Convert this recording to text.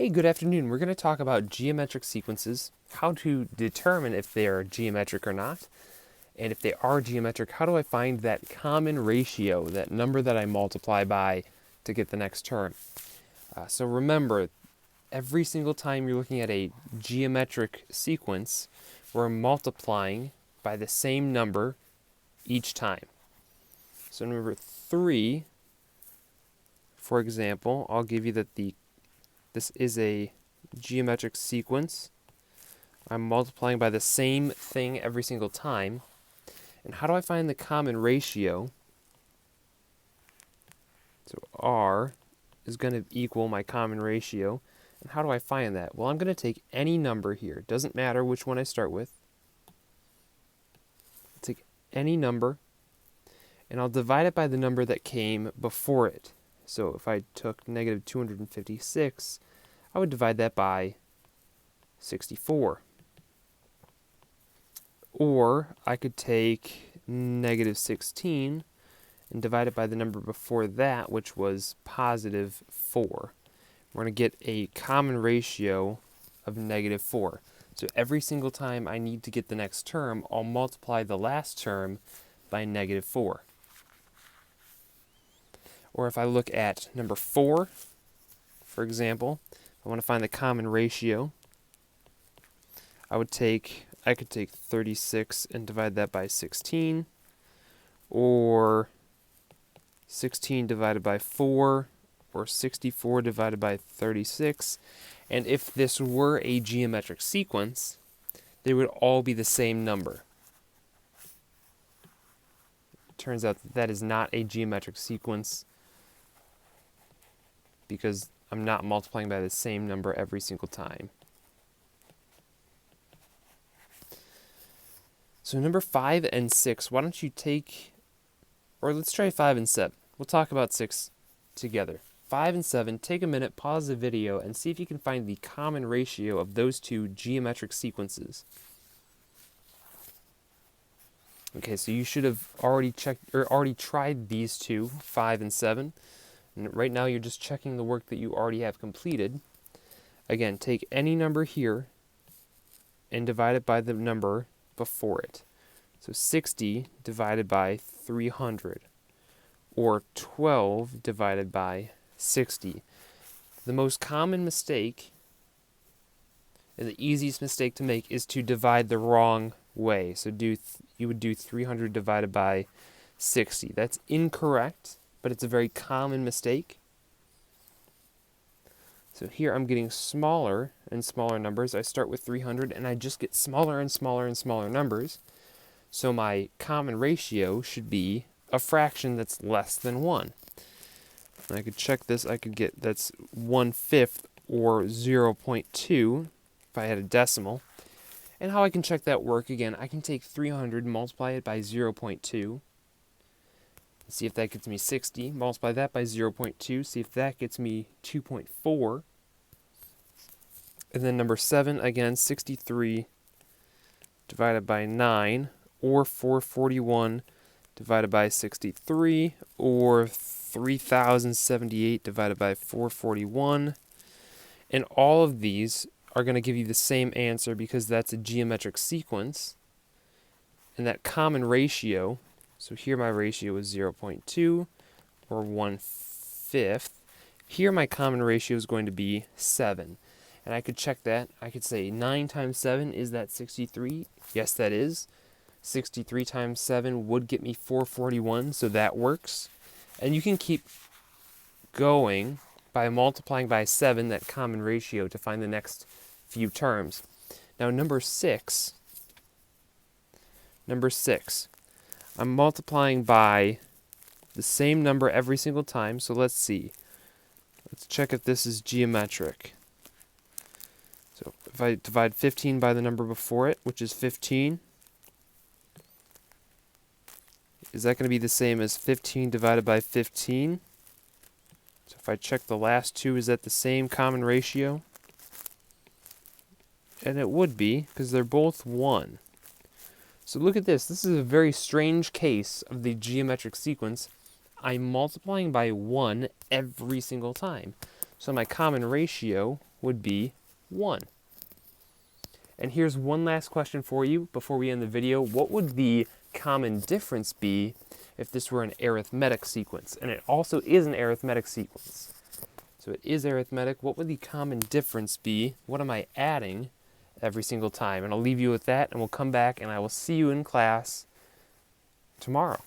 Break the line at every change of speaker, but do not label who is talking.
Hey, good afternoon. We're going to talk about geometric sequences, how to determine if they are geometric or not, and if they are geometric, how do I find that common ratio, that number that I multiply by to get the next term. So remember, every single time you're looking at a geometric sequence, we're multiplying by the same number each time. So number 3, for example, I'll give you that this is a geometric sequence. I'm multiplying by the same thing every single time. And how do I find the common ratio? So R is going to equal my common ratio. And how do I find that? Well, I'm going to take any number here. It doesn't matter which one I start with. Take any number, and I'll divide it by the number that came before it. So if I took negative 256, I would divide that by 64. Or I could take negative 16 and divide it by the number before that, which was positive 4. We're going to get a common ratio of negative 4. So every single time I need to get the next term, I'll multiply the last term by negative 4. Or if I look at number 4, for example, I want to find the common ratio. I could take 36 and divide that by 16, or 16 divided by 4, or 64 divided by 36. And if this were a geometric sequence, they would all be the same number. It turns out that is not a geometric sequence because I'm not multiplying by the same number every single time. So number 5 and 6, why don't you let's try 5 and 7. We'll talk about 6 together. 5 and 7, take a minute, pause the video, and see if you can find the common ratio of those two geometric sequences. Okay, so you should have already tried these two, 5 and 7. And right now you're just checking the work that you already have completed. Again, take any number here and divide it by the number before it. So 60 divided by 300, or 12 divided by 60. The most common mistake and the easiest mistake to make is to divide the wrong way. So you would do 300 divided by 60. That's incorrect, but it's a very common mistake. So here I'm getting smaller and smaller numbers. I start with 300 and I just get smaller and smaller and smaller numbers. So my common ratio should be a fraction that's less than 1. And I could check this. I could get that's 1/5 or 0.2 if I had a decimal. And how I can check that work, again, I can take 300 and multiply it by 0.2. See if that gets me 60. Multiply that by 0.2. See if that gets me 2.4. And then number 7, again, 63 divided by 9, or 441 divided by 63, or 3078 divided by 441. And all of these are going to give you the same answer because that's a geometric sequence. And that common ratio, so here my ratio is 0.2, or 1/5. Here my common ratio is going to be 7. And I could check that. I could say 9 times 7, is that 63? Yes, that is. 63 times 7 would get me 441, so that works. And you can keep going by multiplying by 7, that common ratio, to find the next few terms. Now number 6, I'm multiplying by the same number every single time, so let's see. Let's check if this is geometric. So if I divide 15 by the number before it, which is 15, is that going to be the same as 15 divided by 15? So if I check the last two, is that the same common ratio? And it would be, because they're both 1. So look at this. This is a very strange case of the geometric sequence. I'm multiplying by 1 every single time. So my common ratio would be 1. And here's one last question for you before we end the video. What would the common difference be if this were an arithmetic sequence? And it also is an arithmetic sequence. So it is arithmetic. What would the common difference be? What am I adding every single time? And I'll leave you with that, and we'll come back, and I will see you in class tomorrow.